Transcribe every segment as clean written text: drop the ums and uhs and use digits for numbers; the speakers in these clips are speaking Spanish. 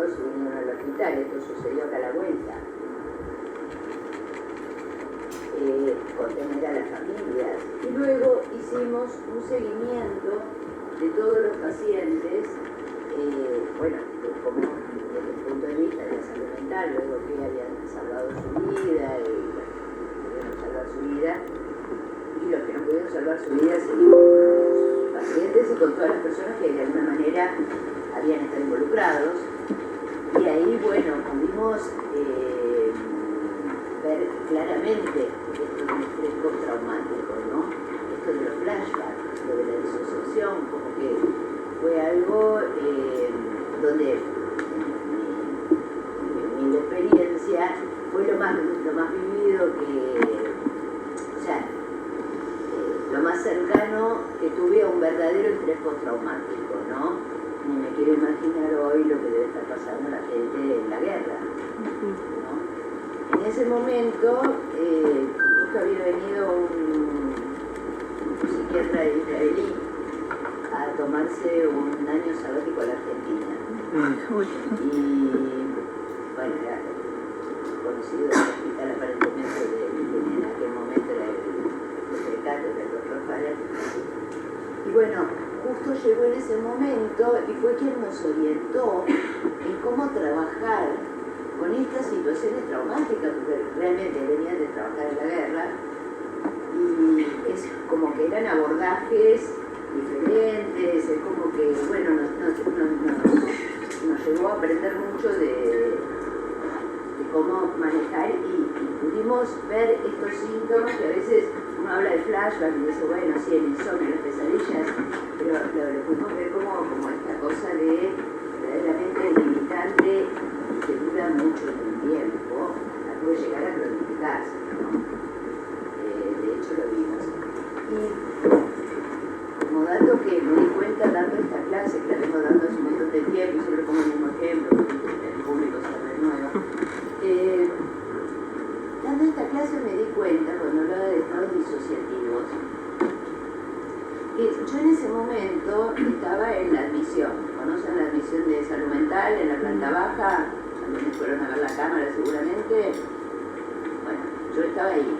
se vinieron al hospital. Esto sucedió acá a la vuelta. Contener a las familias. Y luego hicimos un seguimiento de todos los pacientes, bueno, como desde el punto de vista de la salud mental, luego que habían salvado su vida y pudieron salvar su vida, y los que no pudieron salvar su vida seguimos con los pacientes y con todas las personas que de alguna manera habían estado involucrados. Y ahí, bueno, pudimos ver claramente esto del estrés postraumático, ¿no? Esto de los flashbacks, lo de la disociación, como que fue algo donde mi experiencia fue lo más vivido o sea, lo más cercano que tuve a un verdadero estrés postraumático, ¿no? Ni me quiero imaginar hoy lo que debe estar pasando a la gente en la guerra, ¿no? En ese momento, justo había venido un psiquiatra israelí a tomarse un año sabático a la Argentina. Y bueno, era conocido del hospital aparentemente en aquel momento era el secretario del doctor Farel. Y bueno, justo llegó en ese momento y fue quien nos orientó en cómo trabajar con estas situaciones traumáticas, porque realmente venían de trabajar en la guerra, y es como que eran abordajes diferentes, es como que, bueno, nos llevó a aprender mucho de cómo manejar y pudimos ver estos síntomas que a veces uno habla de flashback y dice, bueno, sí, el insomnio, las pesadillas, pero lo pudimos ver como esta cosa de verdaderamente limitante y que dura mucho en el tiempo, puede llegar a cronificarse, ¿no? De hecho lo vimos. Y como dato que me di cuenta dando esta clase, que la vengo dando hace un montón de tiempo, y siempre como el mismo ejemplo, porque el público se renueva, dando esta clase me di cuenta, cuando hablaba de estados disociativos, que yo en ese momento estaba en la admisión. ¿Conocen la admisión de salud mental en la planta baja? También fueron a ver la cámara seguramente. Bueno, yo estaba ahí.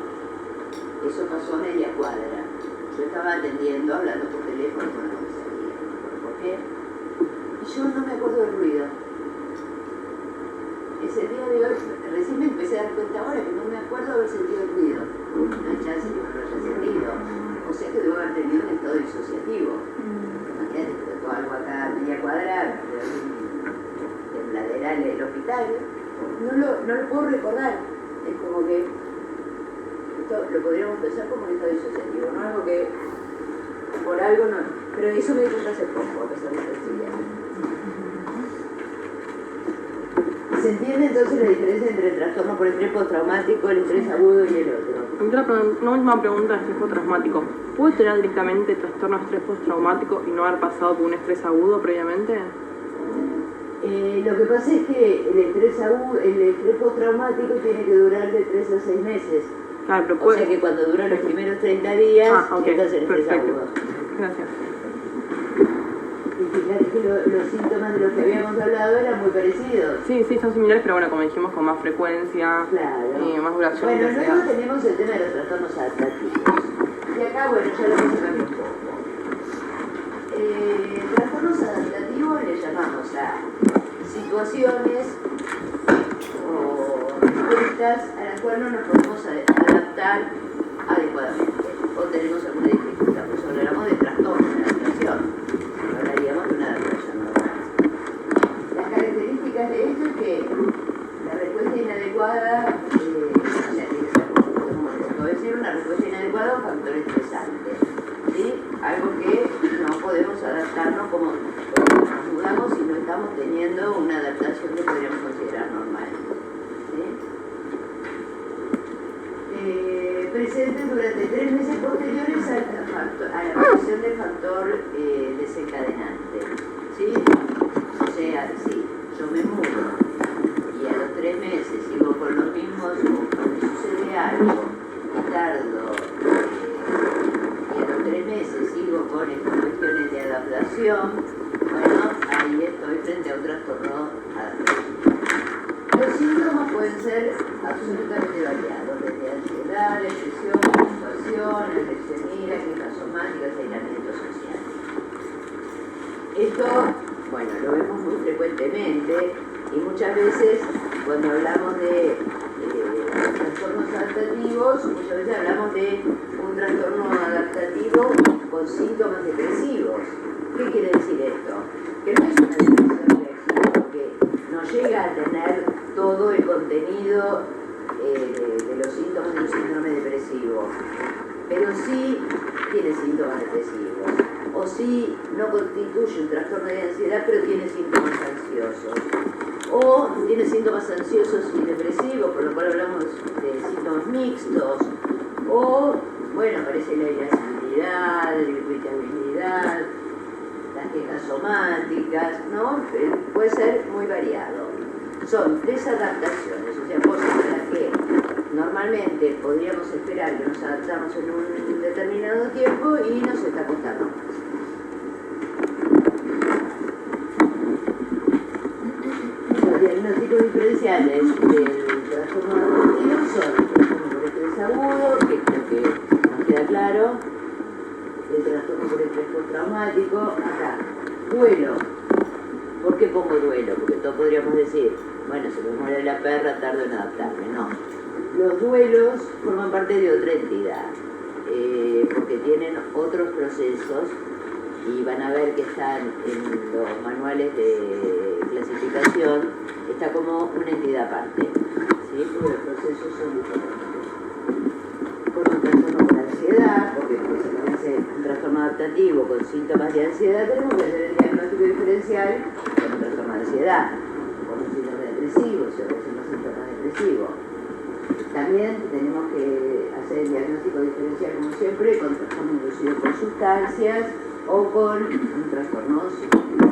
Eso pasó a media cuadra. Yo estaba atendiendo, hablando por teléfono con la comisaría, no me acuerdo por qué. Y yo no me acuerdo del ruido. Ese día de hoy, recién me empecé a dar cuenta ahora que no me acuerdo haber sentido el ruido. No hay chance que no lo haya sentido. O sea que debo haber tenido un estado disociativo. Imagínate, explotó algo acá a media cuadra, en lateral del hospital. No lo puedo recordar. Es como que esto lo podríamos pensar como un estado disociativo, no algo que por algo no. Pero eso me di cuenta hace poco, a pesar de esta estudiar. ¿Se entiende entonces la diferencia entre el trastorno por estrés postraumático, el estrés agudo y el otro? Una última pregunta de estrés postraumático. ¿Puede tener directamente trastorno de estrés postraumático y no haber pasado por un estrés agudo previamente? Lo que pasa es que el estrés postraumático tiene que durar de 3 a 6 meses. Claro, pero puede... O sea que cuando duran los primeros 30 días, okay. estás en estrés agudo. Gracias. Y fíjate que los síntomas de los que habíamos hablado eran muy parecidos. Sí, son similares, pero bueno, como dijimos, con más frecuencia, claro. Más duración. Bueno, luego tenemos el tema de los trastornos adaptativos. Y acá, bueno, ya lo vamos a cambiar un poco. Trastornos adaptativos le llamamos a situaciones o respuestas a las cuales no nos podemos adaptar adecuadamente o tenemos alguna dificultad. Pues hablamos de trastornos de adaptación, hablaríamos de una adaptación normal. Las características de esto es que la respuesta inadecuada, puede ser una respuesta inadecuada a un factor estresante, ¿sí? Algo que no podemos adaptarnos como nos mudamos y no estamos teniendo una adaptación que podríamos considerar normal, ¿sí? Presentes durante 3 meses posteriores a la aparición del factor desencadenante, ¿sí? O sea, si yo me mudo y a los 3 meses sigo con los mismos, me sucede algo y tardo, y a los 3 meses sigo con estas cuestiones de adaptación, bueno, ahí estoy estoy frente a un trastorno adaptativo. Los síntomas pueden ser absolutamente variados, desde ansiedad, depresión, fluctuación, alergia, quejas somáticas, aislamiento social. Esto, bueno, lo vemos muy frecuentemente y muchas veces cuando hablamos de trastornos adaptativos, muchas veces hablamos de un trastorno adaptativo con síntomas depresivos. ¿Qué quiere decir esto? Que no es una depresión reactiva, porque no llega a tener todo el contenido de los síntomas de un síndrome depresivo, pero sí tiene síntomas depresivos, o sí no constituye un trastorno de ansiedad, pero tiene síntomas ansiosos, o tiene síntomas ansiosos y depresivos, por lo cual hablamos de síntomas mixtos, o, bueno, aparece la irascibilidad, la irritabilidad, las quejas somáticas, ¿no? Puede ser muy variado. Son desadaptaciones, o sea, cosas a las que normalmente podríamos esperar que nos adaptamos en un determinado tiempo y nos está costando más. Los diagnósticos diferenciales del trastorno adaptativo son el trastorno por estrés agudo, que creo que nos queda claro, el trastorno por estrés postraumático, acá, duelo. ¿Por qué pongo duelo? Porque todos podríamos decir, bueno, se me muere la perra, tardo en adaptarme. No. Los duelos forman parte de otra entidad, porque tienen otros procesos y van a ver que están en los manuales de clasificación, está como una entidad aparte, ¿sí? Porque los procesos son diferentes. Por un trastorno por ansiedad, porque se conoce un trastorno adaptativo con síntomas de ansiedad, tenemos que hacer el diagnóstico diferencial con un trastorno de ansiedad, con un síndrome depresivo, si ofrecemos síntomas depresivos. También tenemos que hacer el diagnóstico diferencial, como siempre, con trastorno inducido por sustancias o con un trastorno psicológico.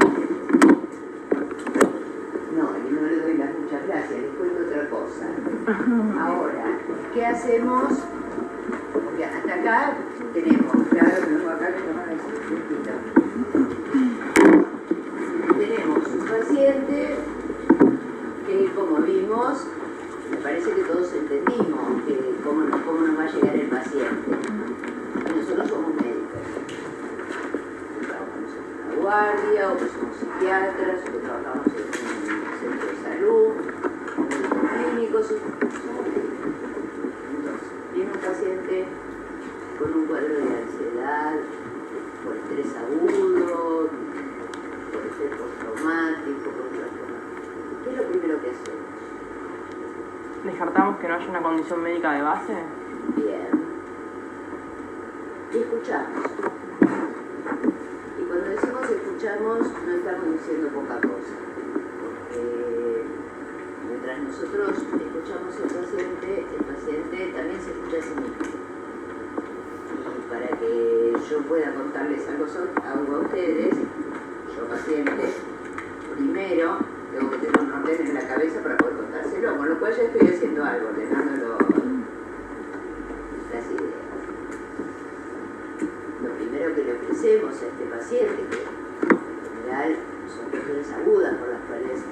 No le doy las muchas gracias, les cuento otra cosa. Ahora, ¿qué hacemos? Porque hasta acá tenemos, claro, vengo acá que tomar tenemos un paciente que, como vimos, me parece que todos entendimos que cómo nos va a llegar el paciente. Nosotros somos médicos, trabajamos en una guardia, o que somos psiquiatras, o que trabajamos en un centro de salud, médicos clínicos, somos médicos. Entonces, viene un paciente con un cuadro de ansiedad, por estrés agudo, por estrés postraumático, por trastorno. ¿Qué es lo primero que hacemos? ¿Descartamos que no haya una condición médica de base? Bien. Y escuchamos. Y cuando decimos escuchamos, no estamos diciendo poca cosa. Porque mientras nosotros escuchamos al paciente, el paciente también se escucha a sí mismo. Y para que yo pueda contarles algo a ustedes, yo paciente, primero tengo que tener un orden en la cabeza para poder contárselo, con lo cual ya estoy haciendo algo, ordenándolo las ideas. Lo primero que le ofrecemos a este paciente, que en general son cuestiones agudas por las cuales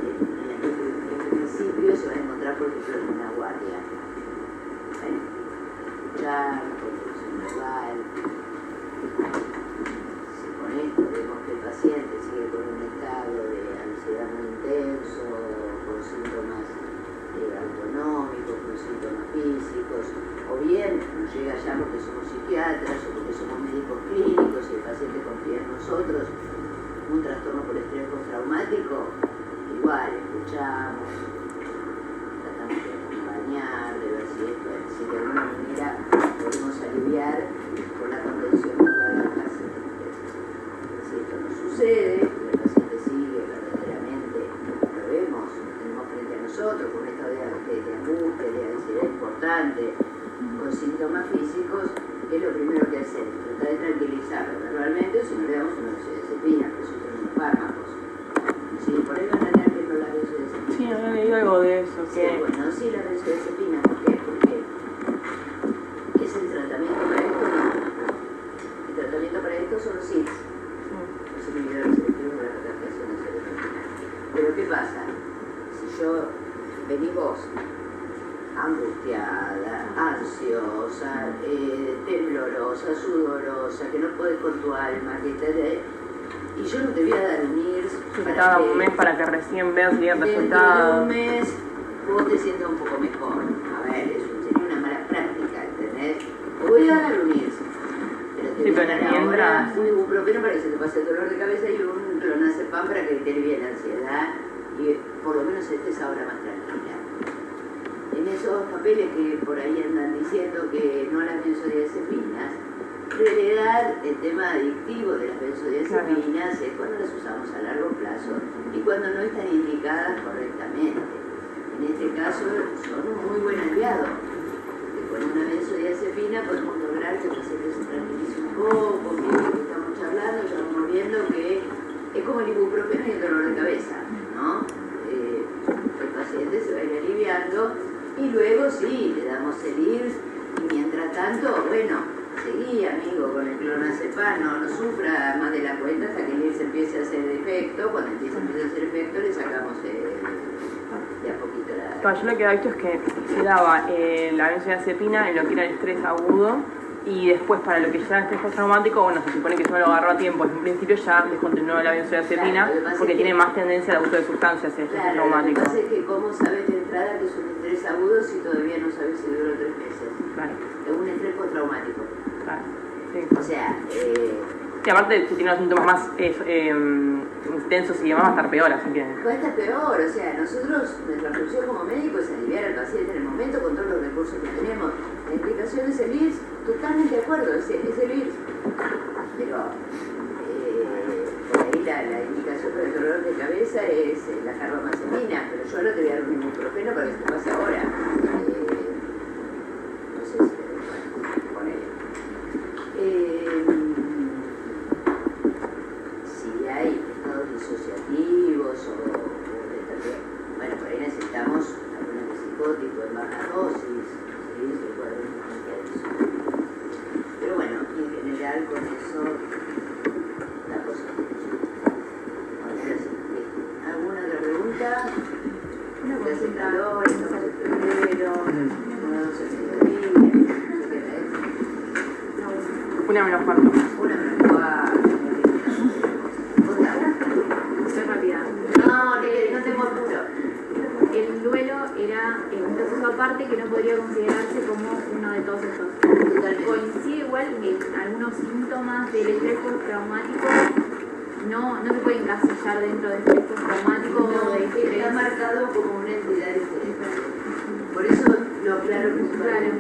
en principio se van a encontrar, por ejemplo, en una guardia. Escuchar, conducción verbal. Si con esto vemos que el paciente sigue con un estado de ansiedad muy intenso, con síntomas autonómicos, con síntomas físicos, o bien nos llega ya porque somos psiquiatras o porque somos médicos clínicos y el paciente confía en nosotros, un trastorno por estrés postraumático, igual escuchamos, tratamos de acompañar, de ver si de alguna manera podemos aliviar con la contención del paciente. Si esto no sucede, el paciente sigue verdaderamente, lo vemos, lo tenemos frente a nosotros, con un estado de angustia, de ansiedad importante, con síntomas físicos, ¿qué es lo primero que hacemos? Tratar de tranquilizarlo verbalmente, o si no le damos una benzodiazepina, que son unos fármacos. Sí, por ahí van a tener que no la benzodiazepina. Sí, había leído algo de eso. Sí, bueno, sí, la benzodiazepina, ¿por qué? Porque es el tratamiento para esto, no. El tratamiento para esto son los SIDS, los inhibidores selectivos de la recaptación de serotonina. Pero ¿qué pasa? Si yo venís vos, angustiada, ansiosa, temblorosa, sudorosa, que no podés con tu alma, que te... y yo no te voy a dar un IRS cada un mes para que recién veas si el resultado. Dentro de un mes vos te sientas un poco mejor. A ver, eso sería una mala práctica, ¿entendés? Te voy a dar un IRS. Pero te voy a dar ahora un ibuprofeno para que se te pase el dolor de cabeza y un clonazepam para que te alivie la ansiedad y por lo menos estés ahora más tranquila. En esos papeles que por ahí andan diciendo que no a las benzodiazepinas, en realidad el tema adictivo de las benzodiazepinas es cuando las usamos a largo plazo y cuando no están indicadas correctamente. En este caso son un muy buen aliado, porque con una benzodiazepina podemos lograr que el paciente se tranquilice un poco, que estamos charlando, estamos viendo que es como el ibuprofeno y el dolor de cabeza, ¿no? El paciente se va a ir aliviando y luego sí, le damos el IRS y mientras tanto, bueno, seguí, amigo, con el clonazepam, no sufra más de la cuenta hasta que el IRS empiece a hacer efecto. Cuando empiece a hacer efecto, le sacamos de a poquito la... Claro, yo lo que he visto es que se daba la benzodiazepina en lo que era el estrés agudo y después para lo que ya era el estrés postraumático, bueno, se supone que yo lo agarró a tiempo. En un principio ya descontinuó la benzodiazepina porque tiene más tendencia al abuso de sustancias el estrés postraumático. Lo que pasa es que cómo sabes de entrada que es un estrés agudo si todavía no sabes si duró 3 meses. Claro. Es un estrés postraumático. Claro, sí. O sea... y aparte, si tiene los síntomas más intensos y demás, va a estar peor, así que... Va a estar peor, o sea, nosotros, nuestra función como médico es aliviar al paciente en el momento con todos los recursos que tenemos. La indicación es el IRS, totalmente de acuerdo, es el IRS. Pero por ahí la indicación para el dolor de cabeza es la carbamazepina, pero yo ahora te voy a dar un ibuprofeno para que se te pase ahora. No sé si... ponele. Si hay estados disociativos o bueno, por ahí necesitamos algún antipsicótico en baja dosis, ¿sí? Se puede ver eso. Pero bueno, en general con eso la cosa funciona. ¿Alguna otra pregunta? Una ¿Te hace consulta. calor? ¿Estamos en febrero? ¿Una 12 mediodía? Una menos cuarto. Una menos cuarto. Soy rápida. No tengo apuro. El duelo era un proceso aparte que no podría considerarse como uno de todos estos. Coincide igual que algunos síntomas del estrés postraumático no se pueden encasillar dentro del estrés postraumático o de Está estrés. marcado como una entidad diferente. Por eso lo claro que es Claro.